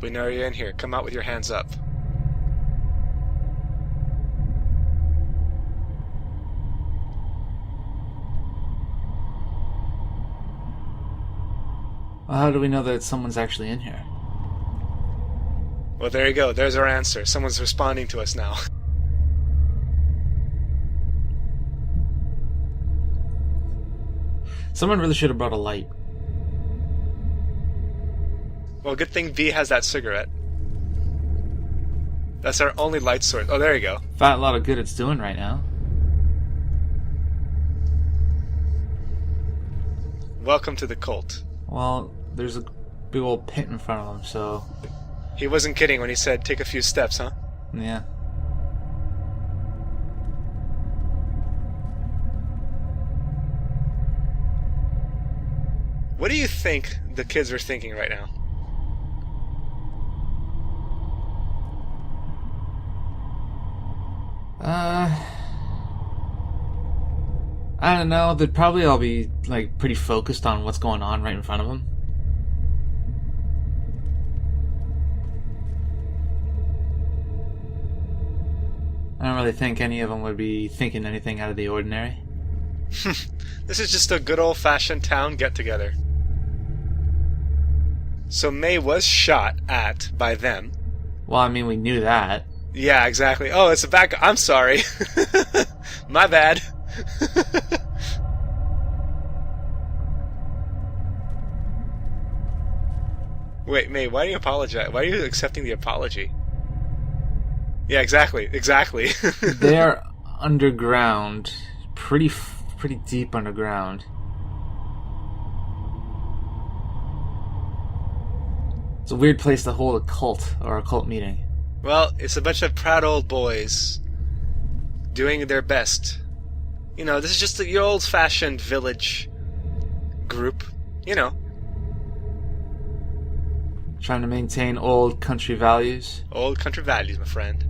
We know you're in here. Come out with your hands up. Well, how do we know that someone's actually in here? Well, there you go. There's our answer. Someone's responding to us now. Someone really should have brought a light. Well, good thing V has that cigarette. That's our only light source. Oh, there you go. Fat lot of good it's doing right now. Welcome to the cult. Well, there's a big old pit in front of him, so... He wasn't kidding when he said take a few steps, huh? Yeah. What do you think the kids are thinking right now? I don't know. They'd probably all be, like, pretty focused on what's going on right in front of them. I don't really think any of them would be thinking anything out of the ordinary. This is just a good old-fashioned town get-together. So May was shot at by them. Well, I mean, we knew that. Yeah, exactly. Oh, it's a back... I'm sorry. My bad. Wait, May, why do you apologize? Why are you accepting the apology? Yeah, exactly. They're underground. Pretty deep underground. It's a weird place to hold a cult or a cult meeting. Well, it's a bunch of proud old boys doing their best. You know, this is just your old-fashioned village group. You know. Trying to maintain old country values. Old country values, my friend.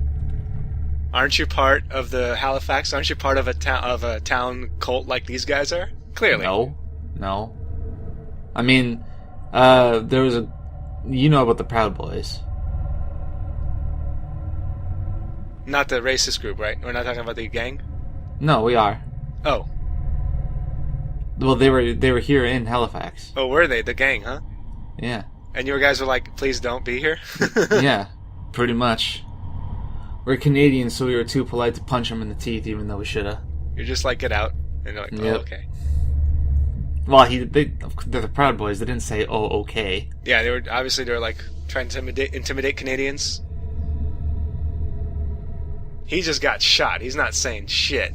Aren't you part of the Halifax? Aren't you part of a town cult like these guys are? Clearly. No. I mean, there was a... You know about the Proud Boys. Not the racist group, right? We're not talking about the gang? No, we are. Oh. Well, they were here in Halifax. Oh, were they? The gang, huh? Yeah. And you guys were like, please don't be here? Yeah, pretty much. We're Canadians, so we were too polite to punch them in the teeth, even though we shoulda. You're just like, get out. And they're like, oh, Yep. okay. Well, they're the Proud Boys. They didn't say, oh, okay. Yeah, they were like trying to intimidate Canadians. He just got shot. He's not saying shit.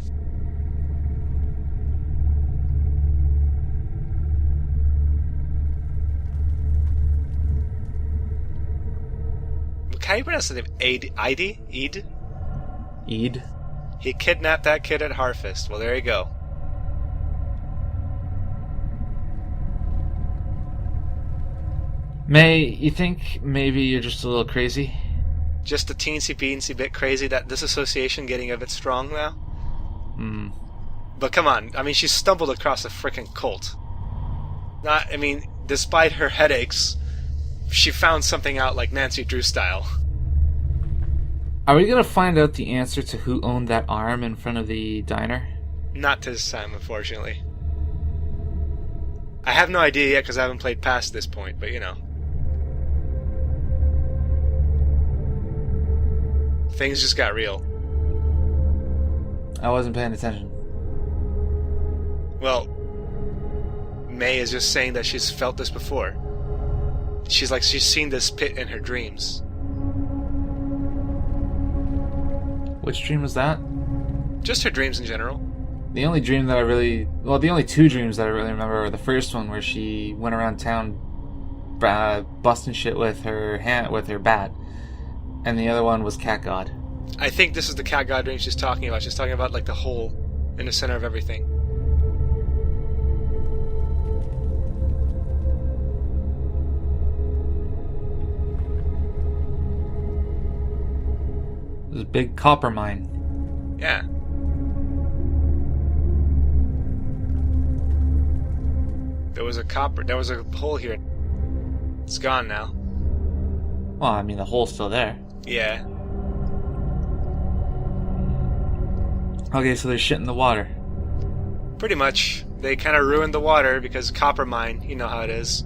How do you pronounce the name? Eid? Eid? He kidnapped that kid at Harfest. Well, there you go. May, you think maybe you're just a little crazy? Just a teensy bit crazy that this association getting a bit strong now? Hmm. But come on, I mean, she stumbled across a frickin' cult. Despite her headaches, she found something out like Nancy Drew style. Are we gonna find out the answer to who owned that arm in front of the diner? Not this time, unfortunately. I have no idea yet because I haven't played past this point, but you know. Things just got real. I wasn't paying attention. Well, May is just saying that she's felt this before. She's seen this pit in her dreams. Which dream was that? Just her dreams in general. The only two dreams that I really remember are the first one where she went around town busting shit with her bat, and the other one was Cat God. I think this is the Cat God dream she's talking about. She's talking about like the hole in the center of everything. It was a big copper mine. Yeah. There was a hole here. It's gone now. Well, I mean, the hole's still there. Yeah. Okay, so there's shit in the water. Pretty much. They kind of ruined the water because copper mine, you know how it is.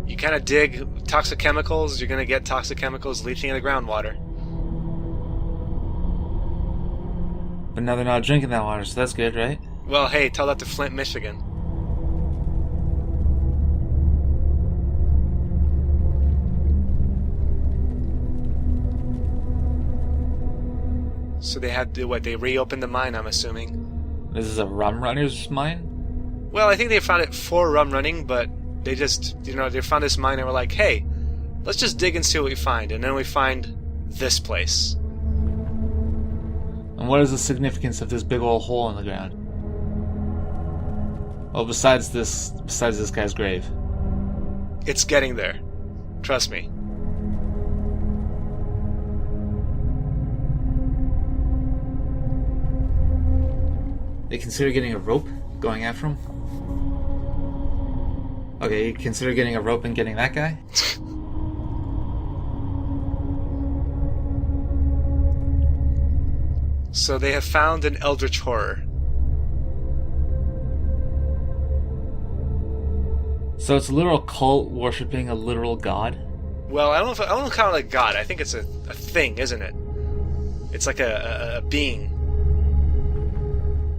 You kind of dig toxic chemicals, you're going to get toxic chemicals leaching in the groundwater. But now they're not drinking that water, so that's good, right? Well, hey, tell that to Flint, Michigan. So they had to, they reopened the mine, I'm assuming. This is a rum runner's mine? Well, I think they found it for rum running, but they just, they found this mine and were like, hey, let's just dig and see what we find. And then we find this place. And what is the significance of this big old hole in the ground? Well, besides this guy's grave. It's getting there. Trust me. They consider getting a rope, going after him? Okay, you consider getting a rope and getting that guy? So they have found an Eldritch horror. So it's a literal cult worshipping a literal god? Well, I don't call it like God. I think it's a thing, isn't it? It's like a being.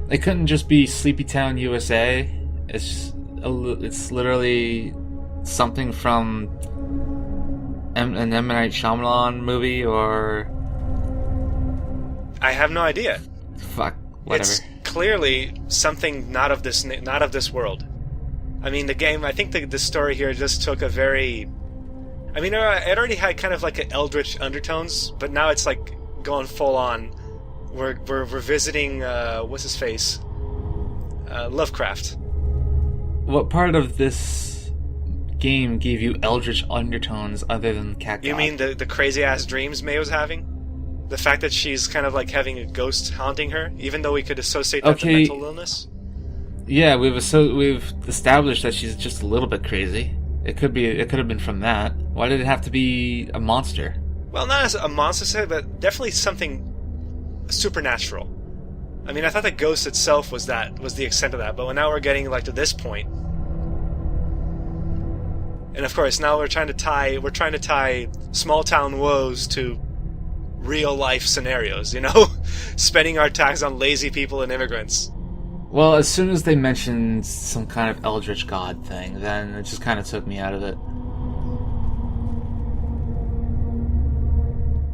It couldn't just be Sleepy Town, USA. It's literally something from an M. Night Shyamalan movie, or I have no idea. Fuck, whatever. It's clearly something not of this world. I mean, the game. I think the story here just took a very. I mean, it already had kind of like an Eldritch undertones, but now it's like going full on. We're visiting what's his face, Lovecraft. What part of this game gave you Eldritch undertones other than cat? You mean the crazy ass dreams May was having? The fact that she's kind of like having a ghost haunting her, even though we could associate that to mental illness. Yeah, we've established that she's just a little bit crazy. It could have been from that. Why did it have to be a monster? Well, not as a monster, but definitely something supernatural. I mean, I thought the ghost itself was the extent of that, but now we're getting like to this point. And of course, now we're trying to tie small town woes to real life scenarios, spending our tax on lazy people and immigrants. Well, as soon as they mentioned some kind of Eldritch god thing, then it just kind of took me out of it.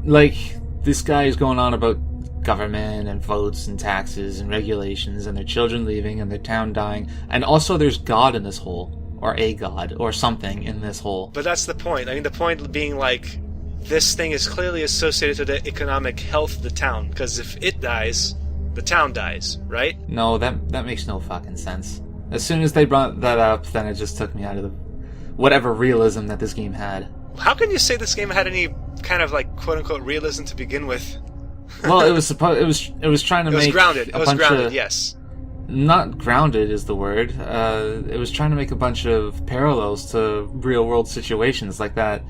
Like, this guy is going on about government and votes and taxes and regulations and their children leaving and their town dying, and also there's God in this hole, or a god, or something in this hole. But that's the point. I mean, the point being like, this thing is clearly associated to the economic health of the town, because if it dies, the town dies, right? No, that makes no fucking sense. As soon as they brought that up, then it just took me out of the whatever realism that this game had. How can you say this game had any kind of like quote unquote realism to begin with? Well, it was trying to make grounded. It was grounded, yes. Not grounded is the word. It was trying to make a bunch of parallels to real world situations like that.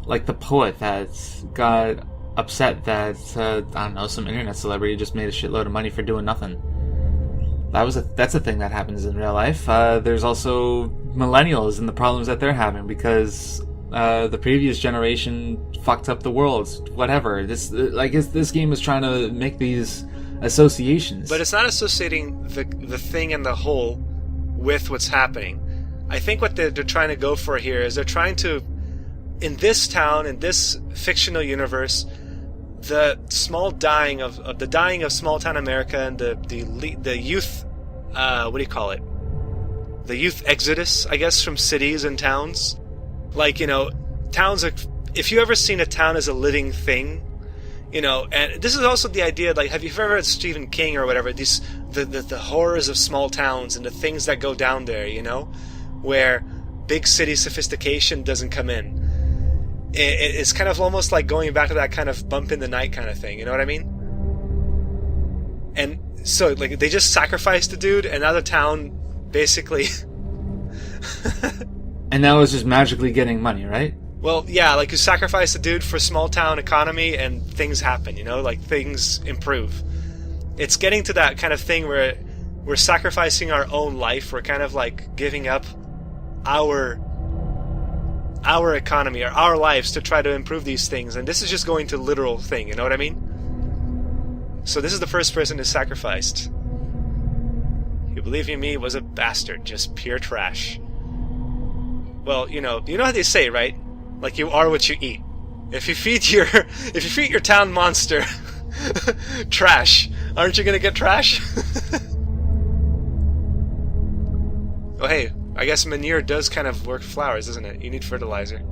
Like the poet that got upset that I don't know, some internet celebrity just made a shitload of money for doing nothing. That's a thing that happens in real life. There's also millennials and the problems that they're having because the previous generation fucked up the world. Whatever. This game is trying to make these associations. But it's not associating the thing in the whole with what's happening. I think what they're trying to go for here is they're trying to, in this town, in this fictional universe, the dying of small town America and the youth, what do you call it? The youth exodus, I guess, from cities and towns. Like, towns are, if you ever seen a town as a living thing, and this is also the idea, like, have you ever read Stephen King or whatever, the horrors of small towns and the things that go down there, where big city sophistication doesn't come in. It's kind of almost like going back to that kind of bump in the night kind of thing, you know what I mean? And so, like, they just sacrificed the dude, and now the town basically... And now it's just magically getting money, right? Well, yeah, like you sacrifice a dude for small town economy and things happen, you know, like things improve. It's getting to that kind of thing where we're sacrificing our own life. We're kind of like giving up our economy or our lives to try to improve these things, and this is just going to literal thing, you know what I mean? So this is the first person who sacrificed. You believe in me was a bastard, just pure trash. Well, you know how they say, right? Like you are what you eat. If you feed your town monster trash, aren't you gonna get trash? Oh hey, I guess manure does kind of work flowers, doesn't it? You need fertilizer.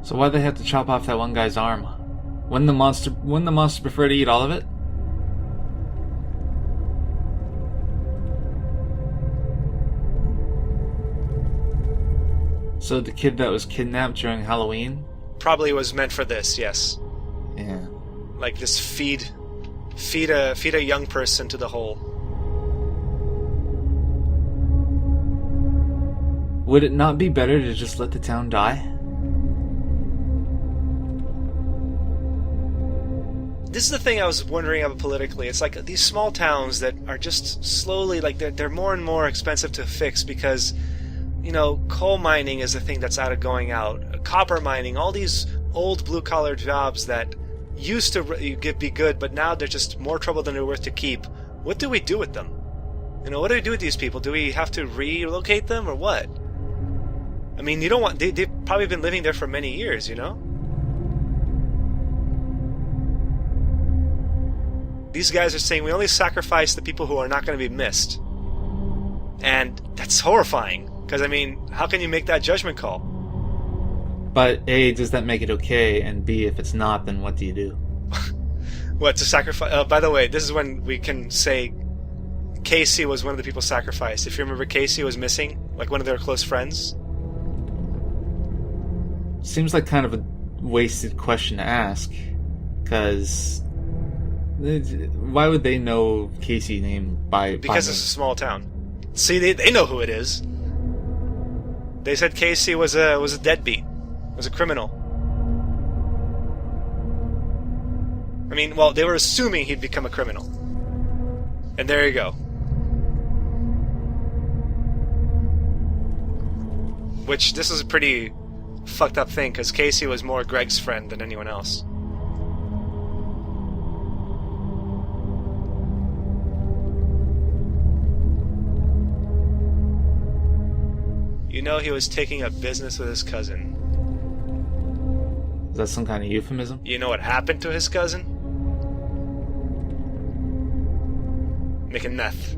So why'd they have to chop off that one guy's arm? Wouldn't the monster prefer to eat all of it? So the kid that was kidnapped during Halloween? Probably was meant for this, yes. Yeah. Like this feed a young person to the hole. Would it not be better to just let the town die? This is the thing I was wondering about politically. It's like these small towns that are just slowly, like they're more and more expensive to fix because, you know, coal mining is the thing that's going out. Copper mining, all these old blue-collar jobs that used to be good, but now they're just more trouble than they're worth to keep. What do we do with them? You know, what do we do with these people? Do we have to relocate them or what? I mean, you don't want... They've probably been living there for many years, you know? These guys are saying we only sacrifice the people who are not going to be missed. And that's horrifying. Because, I mean, how can you make that judgment call? But A, does that make it okay? And B, if it's not, then what do you do? What, to sacrifice? By the way, this is when we can say Casey was one of the people sacrificed. If you remember, Casey was missing, like one of their close friends. Seems like kind of a wasted question to ask. Because... why would they know Casey name by... Because it's a small town. See, they know who it is. They said Casey was a deadbeat. Was a criminal. I mean, well, they were assuming he'd become a criminal. And there you go. Which, this is a pretty fucked up thing, because Casey was more Greg's friend than anyone else. You know he was taking up business with his cousin. Is that some kind of euphemism? You know what happened to his cousin? Making meth.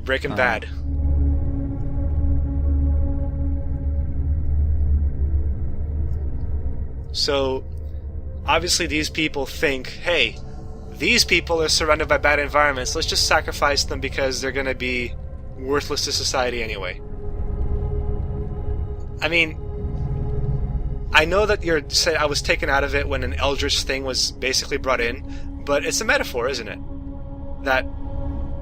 Breaking Bad. So, obviously these people think, hey, these people are surrounded by bad environments, let's just sacrifice them because they're going to be worthless to society anyway. I mean, I know that you're saying I was taken out of it when an Eldritch thing was basically brought in, but it's a metaphor, isn't it? That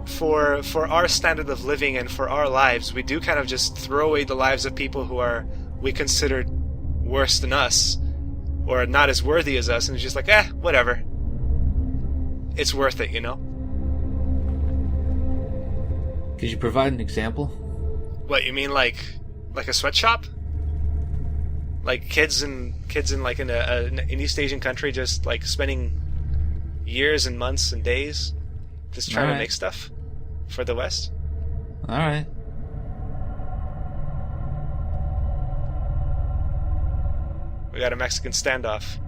for our standard of living and for our lives, we do kind of just throw away the lives of people who we considered worse than us or not as worthy as us, and it's just like, whatever. It's worth it, you know? Could you provide an example? What, you mean like a sweatshop? Like kids in like in an East Asian country just like spending years and months and days just trying to make stuff for the West? Alright. We got a Mexican standoff.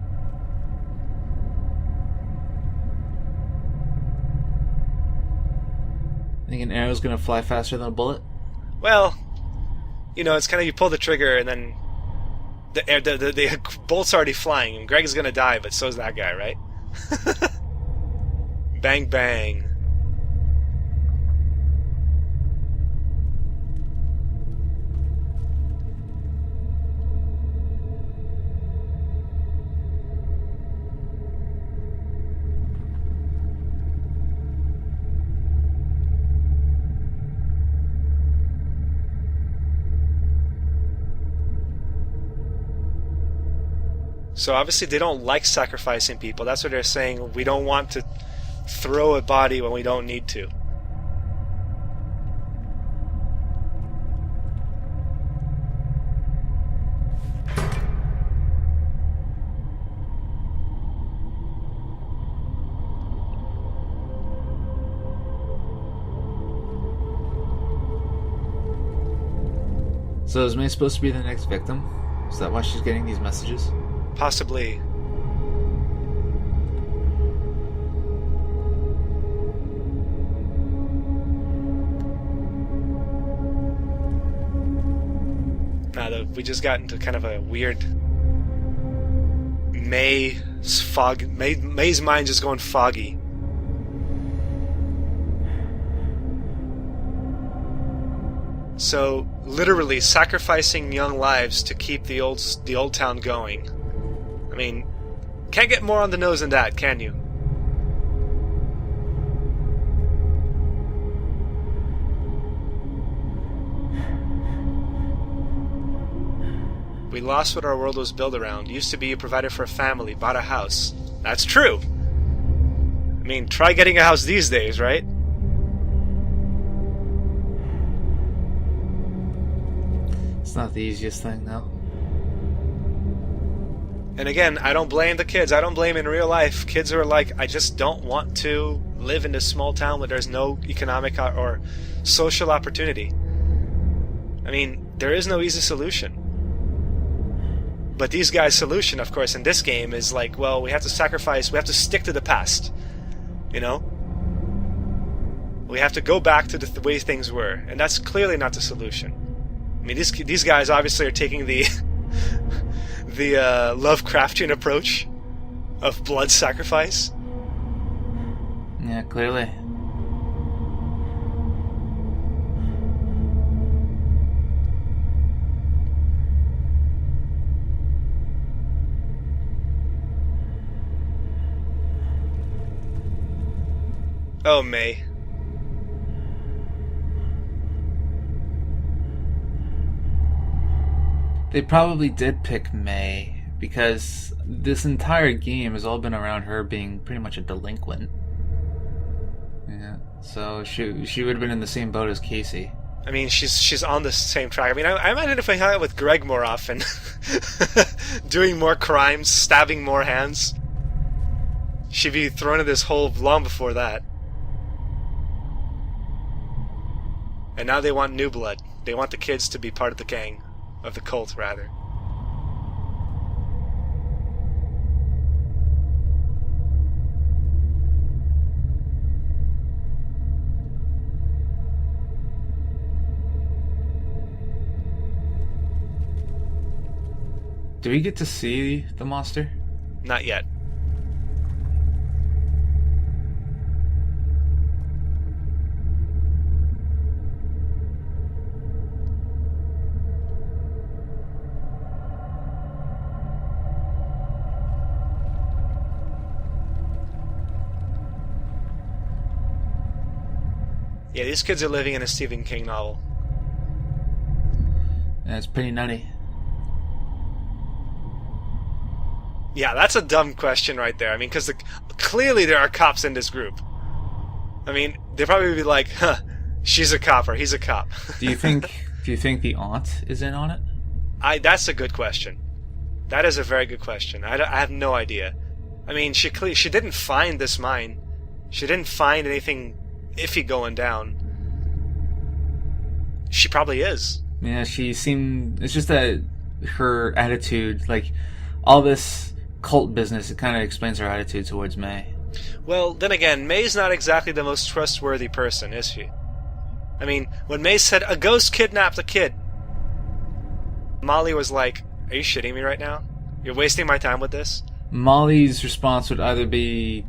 Think an arrow's gonna fly faster than a bullet? Well, you know, it's kind of you pull the trigger and then the bolt's already flying, and Greg is gonna die, but so's that guy, right? Bang bang. So obviously they don't like sacrificing people. That's what they're saying. We don't want to throw a body when we don't need to. So is May supposed to be the next victim? Is that why she's getting these messages? Possibly. Now we just got into kind of a weird May's mind just going foggy. So literally sacrificing young lives to keep the old town going. I mean, can't get more on the nose than that, can you? We lost what our world was built around. Used to be you provided for a family, bought a house. That's true. I mean, try getting a house these days, right? It's not the easiest thing, though. And again, I don't blame the kids. I don't blame in real life. Kids are like, I just don't want to live in this small town where there's no economic or social opportunity. I mean, there is no easy solution. But these guys' solution, of course, in this game is like, well, we have to sacrifice, we have to stick to the past. You know? We have to go back to the way things were. And that's clearly not the solution. I mean, these guys obviously are taking the Lovecraftian approach of blood sacrifice. Yeah, clearly. Oh, May. They probably did pick May because this entire game has all been around her being pretty much a delinquent. Yeah, so she would have been in the same boat as Casey. I mean, she's on the same track. I mean, I imagine if I hung out with Greg more often, doing more crimes, stabbing more hands, she'd be thrown in this hole long before that. And now they want new blood. They want the kids to be part of the gang. Of the cult, rather. Do we get to see the monster? Not yet. Yeah, these kids are living in a Stephen King novel. Yeah, it's pretty nutty. Yeah, that's a dumb question right there. I mean, because clearly there are cops in this group. I mean, they'd probably be like, huh, she's a cop or he's a cop. Do you think the aunt is in on it? That's a good question. That is a very good question. I have no idea. I mean, she didn't find this mine. She didn't find anything iffy going down. She probably is. Yeah, she seemed... It's just that her attitude, like, all this cult business, it kind of explains her attitude towards May. Well, then again, May's not exactly the most trustworthy person, is she? I mean, when May said, a ghost kidnapped a kid, Molly was like, are you shitting me right now? You're wasting my time with this? Molly's response would either be,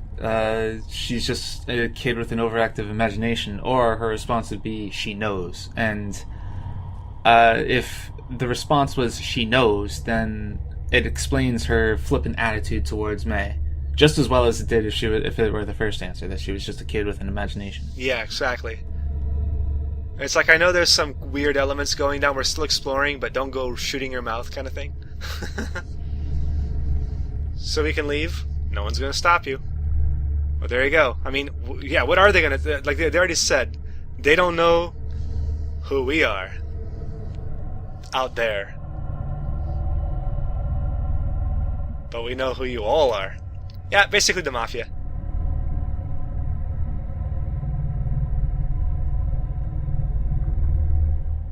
she's just a kid with an overactive imagination, or her response would be, she knows. And if the response was, she knows, then it explains her flippant attitude towards May. Just as well as it did if it were the first answer, that she was just a kid with an imagination. Yeah, exactly. It's like, I know there's some weird elements going down, we're still exploring, but don't go shooting your mouth kind of thing. so we can leave? No one's gonna stop you. Well, there you go. I mean, yeah, what are they gonna... Like, they already said, they don't know who we are. Out there. But we know who you all are. Yeah, basically the Mafia.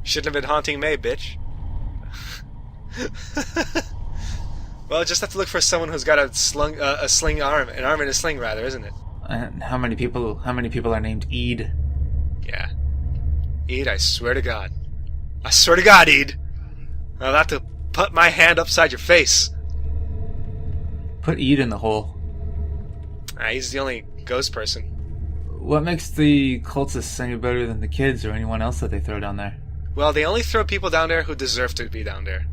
Shouldn't have been haunting May, bitch. Well, just have to look for someone who's got a sling arm, an arm in a sling, rather, isn't it? And how many people are named Eid? Yeah. Eid, I swear to God. I swear to God, Eid. I'll have to put my hand upside your face. Put Eid in the hole. He's the only ghost person. What makes the cultists any better than the kids or anyone else that they throw down there? Well, they only throw people down there who deserve to be down there.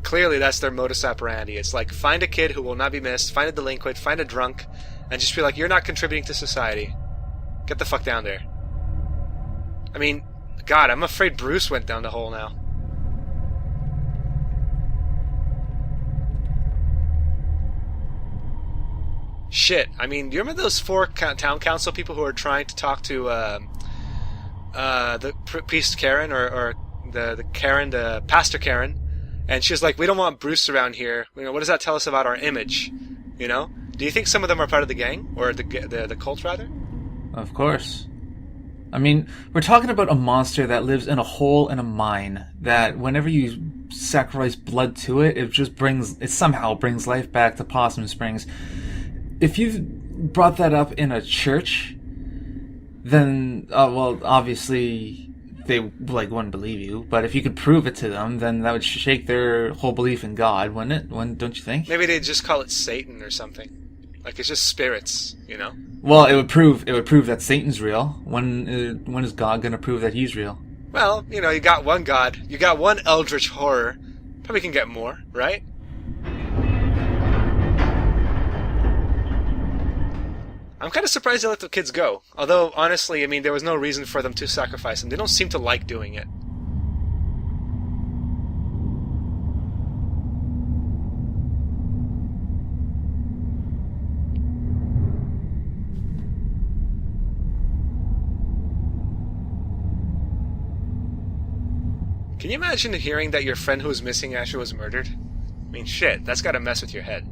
Clearly, that's their modus operandi. It's like, find a kid who will not be missed, find a delinquent, find a drunk, and just be like, you're not contributing to society. Get the fuck down there. I mean, God, I'm afraid Bruce went down the hole now. Shit, I mean, do you remember those 4 town council people who are trying to talk to the priest Karen, or the Karen, the pastor Karen, and she was like, we don't want Bruce around here. You know, what does that tell us about our image? You know? Do you think some of them are part of the gang? Or the cult, rather? Of course. I mean, we're talking about a monster that lives in a hole in a mine, that whenever you sacrifice blood to it, it somehow brings life back to Possum Springs. If you brought that up in a church, then, well, obviously they wouldn't believe you. But if you could prove it to them, then that would shake their whole belief in God, wouldn't it? Don't you think? Maybe they'd just call it Satan or something. Like, it's just spirits, you know? Well, it would prove that Satan's real. When is God going to prove that he's real? Well, you know, you got one God, you got one Eldritch horror. Probably can get more, right? I'm kind of surprised they let the kids go. Although, honestly, I mean, there was no reason for them to sacrifice them. They don't seem to like doing it. Can you imagine hearing that your friend who was missing actually was murdered? I mean, shit, that's gotta mess with your head.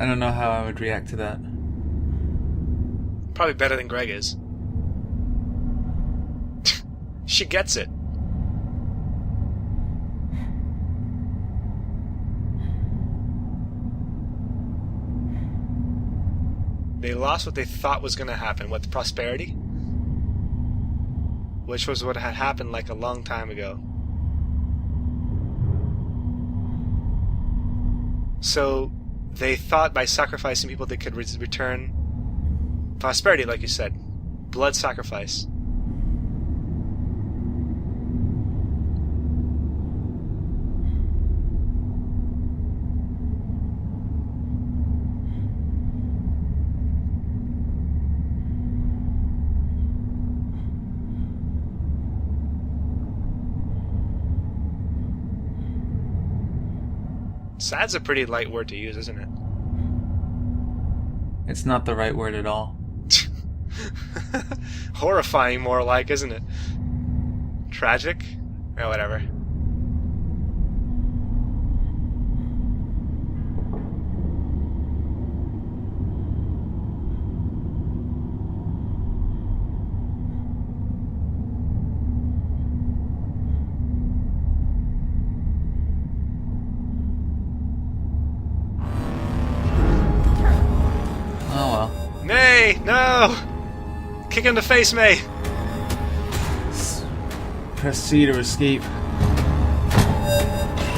I don't know how I would react to that. Probably better than Greg is. She gets it. They lost what they thought was going to happen. What, prosperity? Which was what had happened like a long time ago. So they thought by sacrificing people they could return prosperity, like you said. Blood sacrifice. Sad's a pretty light word to use, isn't it? It's not the right word at all. Horrifying, more like, isn't it? Tragic? Yeah, whatever. May! No! Kick in the face, May! Press C to escape.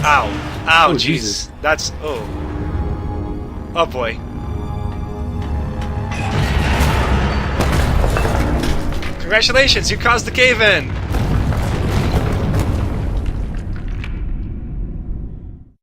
Ow. Ow, Oh, jeez. Jesus. That's... oh. Oh, boy. Congratulations, you caused the cave-in!